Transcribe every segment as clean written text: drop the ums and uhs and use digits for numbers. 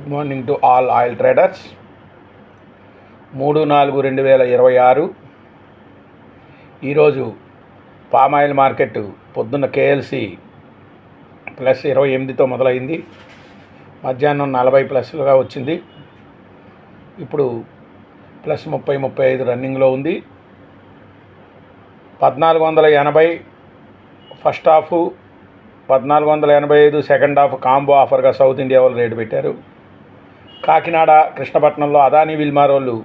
Good morning to all oil traders. 3/4/2026 ఈరోజు palm oil market పొద్దున్న కేఎల్సి +28తో మొదలైంది. మధ్యాహ్నం 40 ప్లస్లుగా వచ్చింది. ఇప్పుడు +30-35 రన్నింగ్లో ఉంది. 1480 first half, 1485 second half combo ఆఫర్గా సౌత్ ఇండియా వాళ్ళు రేటు పెట్టారు. కాకినాడ, కృష్ణపట్నంలో అదానీ విల్మార్ వాళ్ళు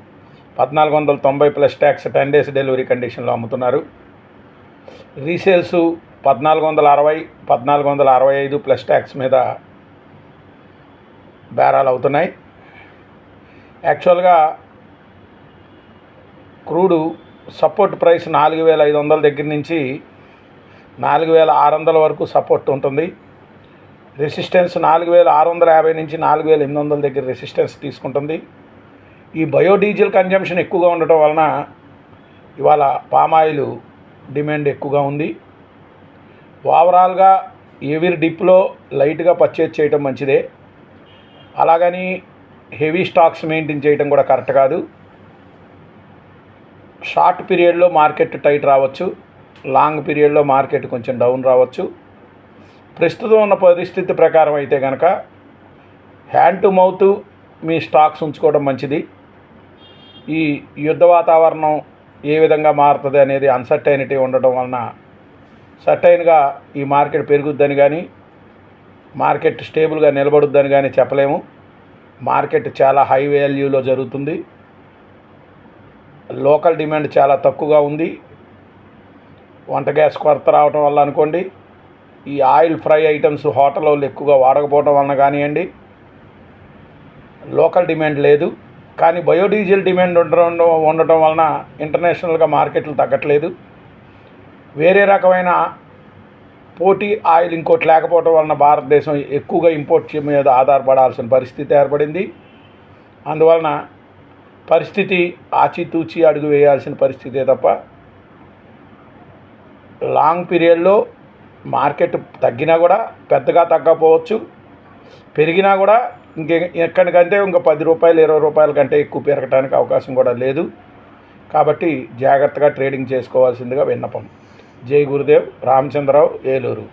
1490 ప్లస్ ట్యాక్స్ 10 days డెలివరీ కండిషన్లో అమ్ముతున్నారు. రీసేల్స్ 1460, 1465 ప్లస్ ట్యాక్స్ మీద బేరాలు అవుతున్నాయి. యాక్చువల్గా క్రూడు సపోర్ట్ ప్రైస్ 4500 దగ్గర నుంచి 4600 వరకు సపోర్ట్ ఉంటుంది. రెసిస్టెన్స్ 4650 నుంచి 4800 దగ్గర రెసిస్టెన్స్ తీసుకుంటుంది. ఈ బయోడీజిల్ కన్జంప్షన్ ఎక్కువగా ఉండటం వలన ఇవాళ పామాయిల్ డిమాండ్ ఎక్కువగా ఉంది. ఓవరాల్గా ఎవరి డిప్లో లైట్గా పర్చేజ్ చేయడం మంచిదే. అలాగని హెవీ స్టాక్స్ మెయింటైన్ చేయడం కూడా కరెక్ట్ కాదు. షార్ట్ పీరియడ్లో మార్కెట్ టైట్ రావచ్చు, లాంగ్ పీరియడ్లో మార్కెట్ కొంచెం డౌన్ రావచ్చు. ప్రస్తుతం ఉన్న పరిస్థితి ప్రకారం అయితే కనుక hand to mouth me stocks ఉంచుకోవడం మంచిది. ఈ యుద్ధ వాతావరణం ఏ విధంగా మారుతుంది అనేది అన్సర్టైనిటీ ఉండటం వలన సర్టైన్గా ఈ మార్కెట్ పెరుగుద్దని కానీ మార్కెట్ స్టేబుల్గా నిలబడుద్దని కానీ చెప్పలేము. మార్కెట్ చాలా హై వాల్యూలో జరుగుతుంది. లోకల్ డిమాండ్ చాలా తక్కువగా ఉంది. వంట గ్యాస్ కొరత రావటం వల్ల అనుకోండి, ఈ ఆయిల్ ఫ్రై ఐటమ్స్ హోటల్ వాళ్ళు ఎక్కువగా వాడకపోవడం వలన కానివ్వండి, లోకల్ డిమాండ్ లేదు. కానీ బయోడీజిల్ డిమాండ్ ఉండటం వలన ఇంటర్నేషనల్గా మార్కెట్లు తగ్గట్లేదు. వేరే రకమైన పోటీ ఆయిల్ ఇంకోటి లేకపోవడం వలన భారతదేశం ఎక్కువగా ఇంపోర్ట్ మీద ఆధారపడాల్సిన పరిస్థితి ఏర్పడింది. అందువలన పరిస్థితి ఆచితూచి అడుగు వేయాల్సిన పరిస్థితే తప్ప లాంగ్ పీరియడ్లో మార్కెట్ తగ్గినా కూడా పెద్దగా తగ్గకపోవచ్చు. పెరిగినా కూడా ఎక్కడికంటే ఇంకా 10 రూపాయలు 20 రూపాయల కంటే ఎక్కువ పెరగడానికి అవకాశం కూడా లేదు. కాబట్టి జాగ్రత్తగా ట్రేడింగ్ చేసుకోవాల్సిందిగా విన్నపం. జై గురుదేవ్. రామచంద్రరావు, ఏలూరు.